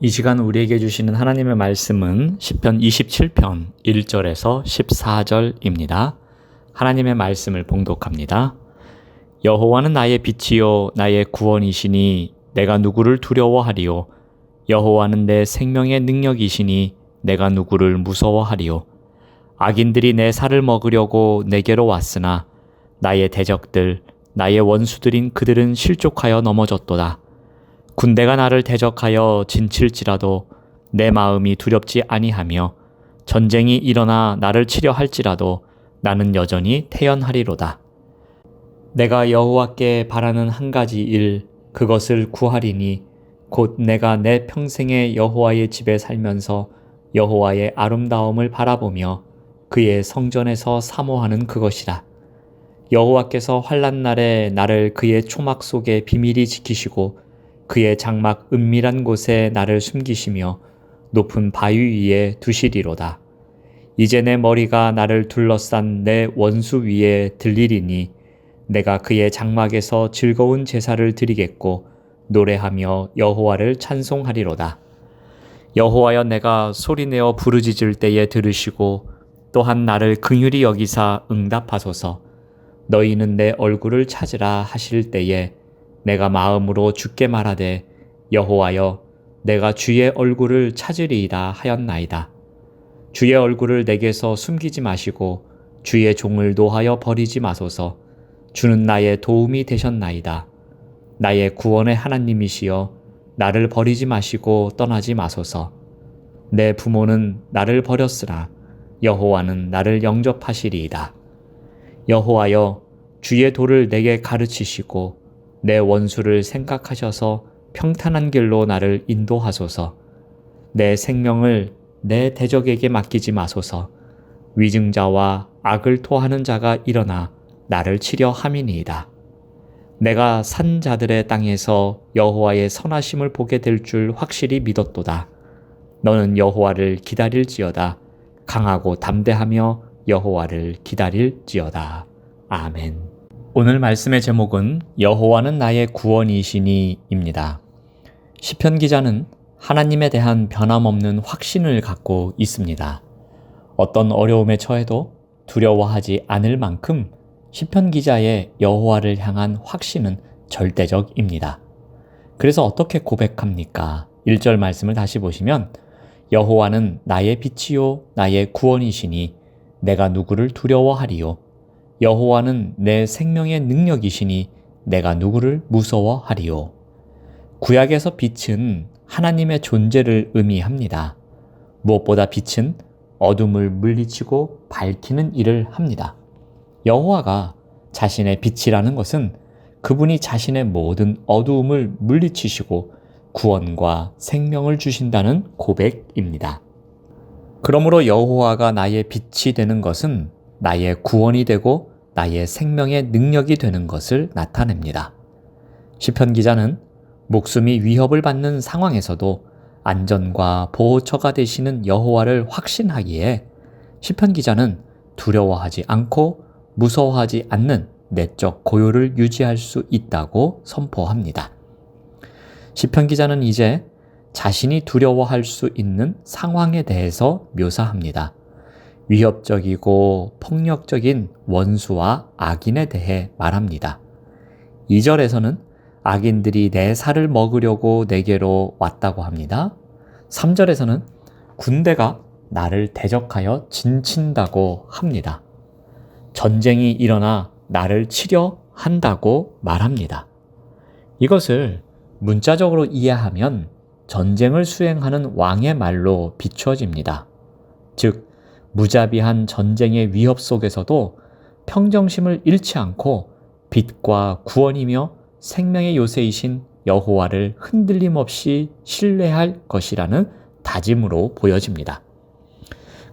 이 시간 우리에게 주시는 하나님의 말씀은 시편 27편 1절에서 14절입니다. 하나님의 말씀을 봉독합니다. 여호와는 나의 빛이요 나의 구원이시니 내가 누구를 두려워하리요. 여호와는 내 생명의 능력이시니 내가 누구를 무서워하리요. 악인들이 내 살을 먹으려고 내게로 왔으나 나의 대적들 나의 원수들인 그들은 실족하여 넘어졌도다. 군대가 나를 대적하여 진칠지라도 내 마음이 두렵지 아니하며 전쟁이 일어나 나를 치려 할지라도 나는 여전히 태연하리로다. 내가 여호와께 바라는 한 가지 일 그것을 구하리니 곧 내가 내 평생에 여호와의 집에 살면서 여호와의 아름다움을 바라보며 그의 성전에서 사모하는 그것이라. 여호와께서 환난 날에 나를 그의 초막 속에 비밀히 지키시고 그의 장막 은밀한 곳에 나를 숨기시며 높은 바위 위에 두시리로다. 이제 내 머리가 나를 둘러싼 내 원수 위에 들리리니 내가 그의 장막에서 즐거운 제사를 드리겠고 노래하며 여호와를 찬송하리로다. 여호와여 내가 소리내어 부르짖을 때에 들으시고 또한 나를 긍휼히 여기사 응답하소서. 너희는 내 얼굴을 찾으라 하실 때에 내가 마음으로 주께 말하되 여호와여 내가 주의 얼굴을 찾으리이다 하였나이다. 주의 얼굴을 내게서 숨기지 마시고 주의 종을 노하여 버리지 마소서. 주는 나의 도움이 되셨나이다. 나의 구원의 하나님이시여 나를 버리지 마시고 떠나지 마소서. 내 부모는 나를 버렸으나 여호와는 나를 영접하시리이다. 여호와여 주의 도를 내게 가르치시고 내 원수를 생각하셔서 평탄한 길로 나를 인도하소서. 내 생명을 내 대적에게 맡기지 마소서. 위증자와 악을 토하는 자가 일어나 나를 치려 함이니이다. 내가 산 자들의 땅에서 여호와의 선하심을 보게 될 줄 확실히 믿었도다. 너는 여호와를 기다릴지어다. 강하고 담대하며 여호와를 기다릴지어다. 아멘. 오늘 말씀의 제목은 여호와는 나의 구원이시니입니다. 시편 기자는 하나님에 대한 변함없는 확신을 갖고 있습니다. 어떤 어려움에 처해도 두려워하지 않을 만큼 시편 기자의 여호와를 향한 확신은 절대적입니다. 그래서 어떻게 고백합니까? 1절 말씀을 다시 보시면 여호와는 나의 빛이요 나의 구원이시니 내가 누구를 두려워하리요. 여호와는 내 생명의 능력이시니 내가 누구를 무서워하리요. 구약에서 빛은 하나님의 존재를 의미합니다. 무엇보다 빛은 어둠을 물리치고 밝히는 일을 합니다. 여호와가 자신의 빛이라는 것은 그분이 자신의 모든 어두움을 물리치시고 구원과 생명을 주신다는 고백입니다. 그러므로 여호와가 나의 빛이 되는 것은 나의 구원이 되고 나의 생명의 능력이 되는 것을 나타냅니다. 시편 기자는 목숨이 위협을 받는 상황에서도 안전과 보호처가 되시는 여호와를 확신하기에 시편 기자는 두려워하지 않고 무서워하지 않는 내적 고요를 유지할 수 있다고 선포합니다. 시편 기자는 이제 자신이 두려워할 수 있는 상황에 대해서 묘사합니다. 위협적이고 폭력적인 원수와 악인에 대해 말합니다. 2절에서는 악인들이 내 살을 먹으려고 내게로 왔다고 합니다. 3절에서는 군대가 나를 대적하여 진친다고 합니다. 전쟁이 일어나 나를 치려 한다고 말합니다. 이것을 문자적으로 이해하면 전쟁을 수행하는 왕의 말로 비추어집니다. 즉, 무자비한 전쟁의 위협 속에서도 평정심을 잃지 않고 빛과 구원이며 생명의 요새이신 여호와를 흔들림 없이 신뢰할 것이라는 다짐으로 보여집니다.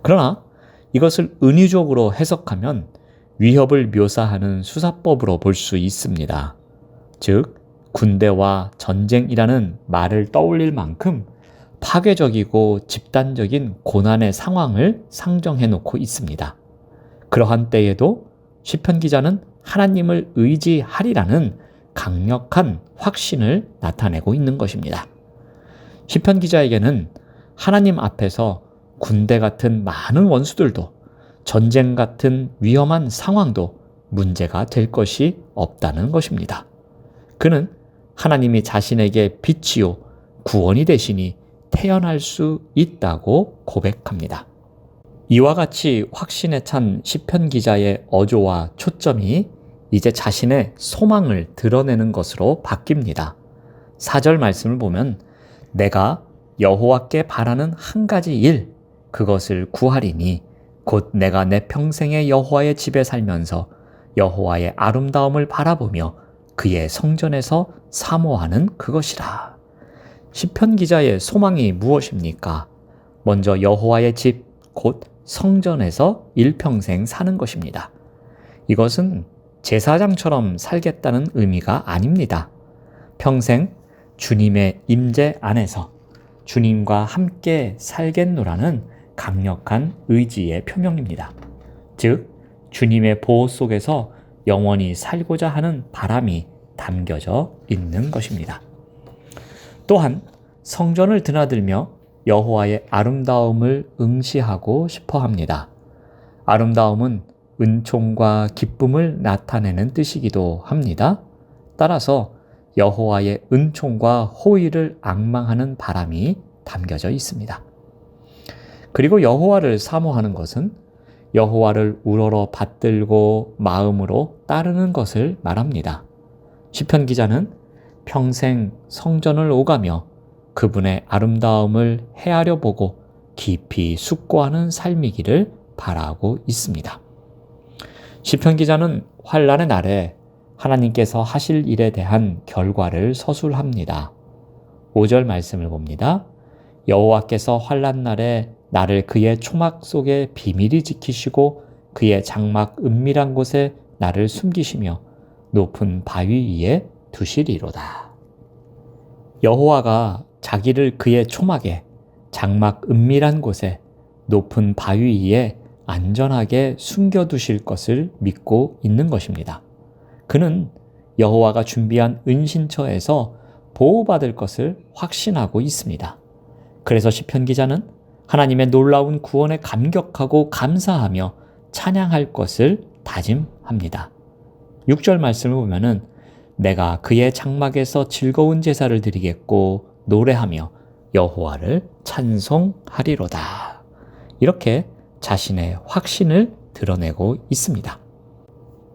그러나 이것을 은유적으로 해석하면 위협을 묘사하는 수사법으로 볼 수 있습니다. 즉, 군대와 전쟁이라는 말을 떠올릴 만큼 파괴적이고 집단적인 고난의 상황을 상정해 놓고 있습니다. 그러한 때에도 시편 기자는 하나님을 의지하리라는 강력한 확신을 나타내고 있는 것입니다. 시편 기자에게는 하나님 앞에서 군대 같은 많은 원수들도 전쟁 같은 위험한 상황도 문제가 될 것이 없다는 것입니다. 그는 하나님이 자신에게 빛이요 구원이 되시니 태어날 수 있다고 고백합니다. 이와 같이 확신에 찬 시편 기자의 어조와 초점이 이제 자신의 소망을 드러내는 것으로 바뀝니다. 4절 말씀을 보면 내가 여호와께 바라는 한 가지 일 그것을 구하리니 곧 내가 내 평생에 여호와의 집에 살면서 여호와의 아름다움을 바라보며 그의 성전에서 사모하는 그것이라. 시편 기자의 소망이 무엇입니까? 먼저 여호와의 집, 곧 성전에서 일평생 사는 것입니다. 이것은 제사장처럼 살겠다는 의미가 아닙니다. 평생 주님의 임재 안에서 주님과 함께 살겠노라는 강력한 의지의 표명입니다. 즉, 주님의 보호 속에서 영원히 살고자 하는 바람이 담겨져 있는 것입니다. 또한 성전을 드나들며 여호와의 아름다움을 응시하고 싶어 합니다. 아름다움은 은총과 기쁨을 나타내는 뜻이기도 합니다. 따라서 여호와의 은총과 호의를 앙망하는 바람이 담겨져 있습니다. 그리고 여호와를 사모하는 것은 여호와를 우러러 받들고 마음으로 따르는 것을 말합니다. 시편 기자는 평생 성전을 오가며 그분의 아름다움을 헤아려 보고 깊이 숙고하는 삶이기를 바라고 있습니다. 시편 기자는 환난의 날에 하나님께서 하실 일에 대한 결과를 서술합니다. 5절 말씀을 봅니다. 여호와께서 환난 날에 나를 그의 초막 속에 비밀히 지키시고 그의 장막 은밀한 곳에 나를 숨기시며 높은 바위 위에 두시리로다. 여호와가 자기를 그의 초막에 장막 은밀한 곳에 높은 바위 위에 안전하게 숨겨두실 것을 믿고 있는 것입니다. 그는 여호와가 준비한 은신처에서 보호받을 것을 확신하고 있습니다. 그래서 시편 기자는 하나님의 놀라운 구원에 감격하고 감사하며 찬양할 것을 다짐합니다. 6절 말씀을 보면은 내가 그의 장막에서 즐거운 제사를 드리겠고 노래하며 여호와를 찬송하리로다. 이렇게 자신의 확신을 드러내고 있습니다.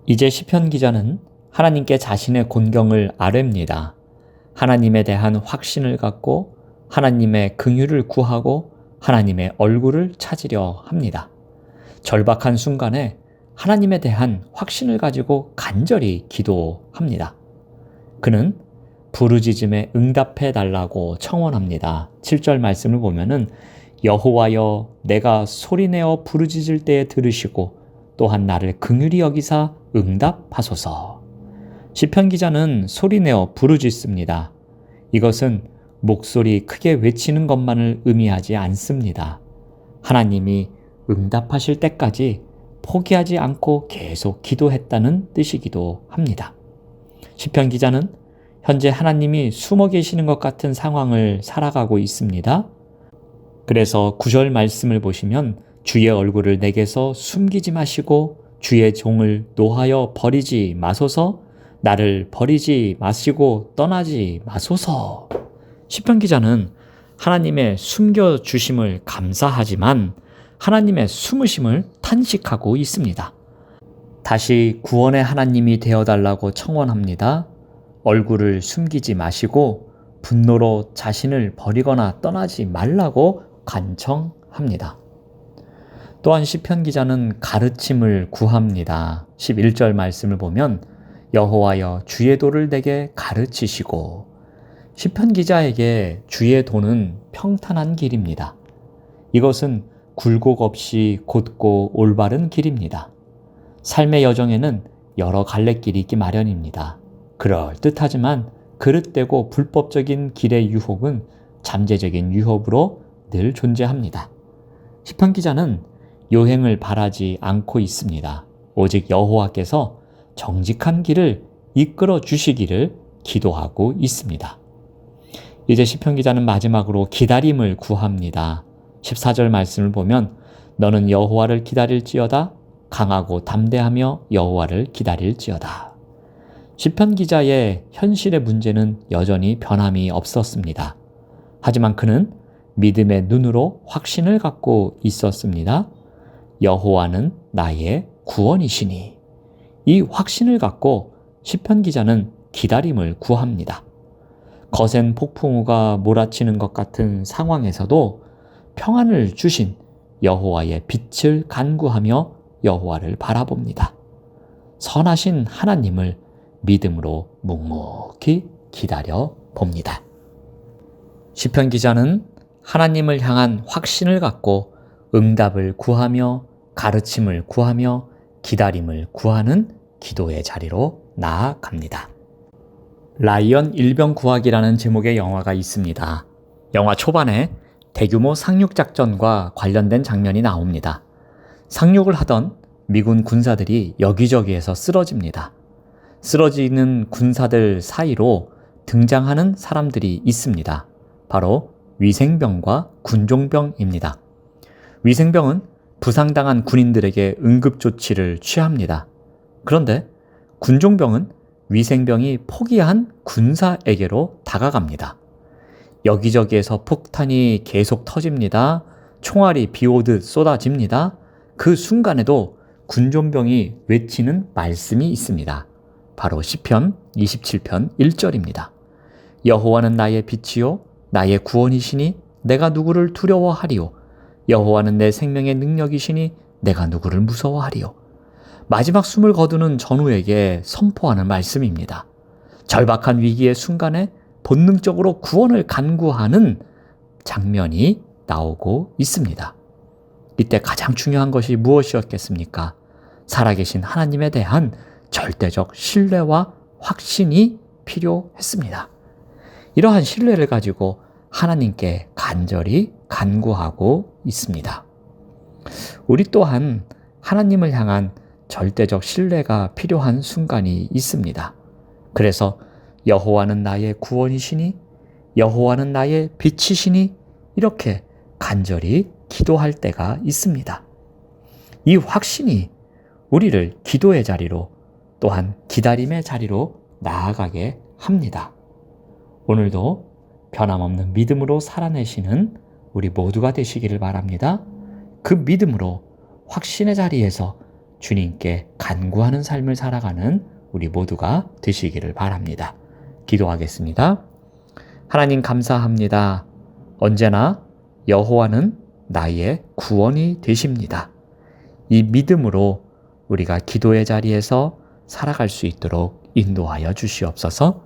이제 시편 기자는 하나님께 자신의 곤경을 아뢰입니다. 하나님에 대한 확신을 갖고 하나님의 긍휼을 구하고 하나님의 얼굴을 찾으려 합니다. 절박한 순간에 하나님에 대한 확신을 가지고 간절히 기도합니다. 그는 부르짖음에 응답해 달라고 청원합니다. 7절 말씀을 보면은 여호와여 내가 소리내어 부르짖을 때에 들으시고 또한 나를 긍휼히 여기사 응답하소서. 시편 기자는 소리내어 부르짖습니다. 이것은 목소리 크게 외치는 것만을 의미하지 않습니다. 하나님이 응답하실 때까지 포기하지 않고 계속 기도했다는 뜻이기도 합니다. 시편 기자는 현재 하나님이 숨어 계시는 것 같은 상황을 살아가고 있습니다. 그래서 9절 말씀을 보시면 주의 얼굴을 내게서 숨기지 마시고 주의 종을 노하여 버리지 마소서, 나를 버리지 마시고 떠나지 마소서. 시편 기자는 하나님의 숨겨주심을 감사하지만 하나님의 숨으심을 탄식하고 있습니다. 다시 구원의 하나님이 되어달라고 청원합니다. 얼굴을 숨기지 마시고 분노로 자신을 버리거나 떠나지 말라고 간청합니다. 또한 시편 기자는 가르침을 구합니다. 11절 말씀을 보면 여호와여 주의 도를 내게 가르치시고. 시편 기자에게 주의 도는 평탄한 길입니다. 이것은 굴곡 없이 곧고 올바른 길입니다. 삶의 여정에는 여러 갈래길이 있기 마련입니다. 그럴듯하지만 그릇되고 불법적인 길의 유혹은 잠재적인 유혹으로 늘 존재합니다. 시편 기자는 요행을 바라지 않고 있습니다. 오직 여호와께서 정직한 길을 이끌어 주시기를 기도하고 있습니다. 이제 시편 기자는 마지막으로 기다림을 구합니다. 14절 말씀을 보면 너는 여호와를 기다릴지어다 강하고 담대하며 여호와를 기다릴지어다. 시편 기자의 현실의 문제는 여전히 변함이 없었습니다. 하지만 그는 믿음의 눈으로 확신을 갖고 있었습니다. 여호와는 나의 구원이시니. 이 확신을 갖고 시편 기자는 기다림을 구합니다. 거센 폭풍우가 몰아치는 것 같은 상황에서도 평안을 주신 여호와의 빛을 간구하며 여호와를 바라봅니다. 선하신 하나님을 믿음으로 묵묵히 기다려 봅니다. 시편 기자는 하나님을 향한 확신을 갖고 응답을 구하며 가르침을 구하며 기다림을 구하는 기도의 자리로 나아갑니다. 라이언 일병 구하기라는 제목의 영화가 있습니다. 영화 초반에 대규모 상륙작전과 관련된 장면이 나옵니다. 상륙을 하던 미군 군사들이 여기저기에서 쓰러집니다. 쓰러지는 군사들 사이로 등장하는 사람들이 있습니다. 바로 위생병과 군종병입니다. 위생병은 부상당한 군인들에게 응급조치를 취합니다. 그런데 군종병은 위생병이 포기한 군사에게로 다가갑니다. 여기저기에서 폭탄이 계속 터집니다. 총알이 비오듯 쏟아집니다. 그 순간에도 군종병이 외치는 말씀이 있습니다. 바로 시편 27편 1절입니다. 여호와는 나의 빛이요 나의 구원이시니 내가 누구를 두려워하리요 여호와는 내 생명의 능력이시니 내가 누구를 무서워하리요. 마지막 숨을 거두는 전우에게 선포하는 말씀입니다. 절박한 위기의 순간에 본능적으로 구원을 간구하는 장면이 나오고 있습니다. 이때 가장 중요한 것이 무엇이었겠습니까? 살아계신 하나님에 대한 절대적 신뢰와 확신이 필요했습니다. 이러한 신뢰를 가지고 하나님께 간절히 간구하고 있습니다. 우리 또한 하나님을 향한 절대적 신뢰가 필요한 순간이 있습니다. 그래서 여호와는 나의 구원이시니 여호와는 나의 빛이시니 이렇게 간절히 기도할 때가 있습니다. 이 확신이 우리를 기도의 자리로 또한 기다림의 자리로 나아가게 합니다. 오늘도 변함없는 믿음으로 살아내시는 우리 모두가 되시기를 바랍니다. 그 믿음으로 확신의 자리에서 주님께 간구하는 삶을 살아가는 우리 모두가 되시기를 바랍니다. 기도하겠습니다. 하나님 감사합니다. 언제나 여호와는 나의 구원이 되십니다. 이 믿음으로 우리가 기도의 자리에서 살아갈 수 있도록 인도하여 주시옵소서.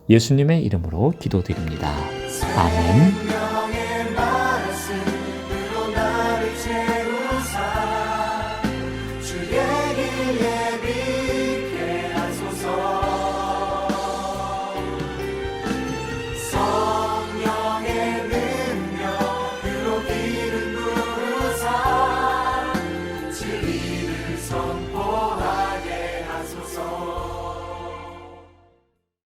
예수님의 이름으로 기도드립니다. 아멘.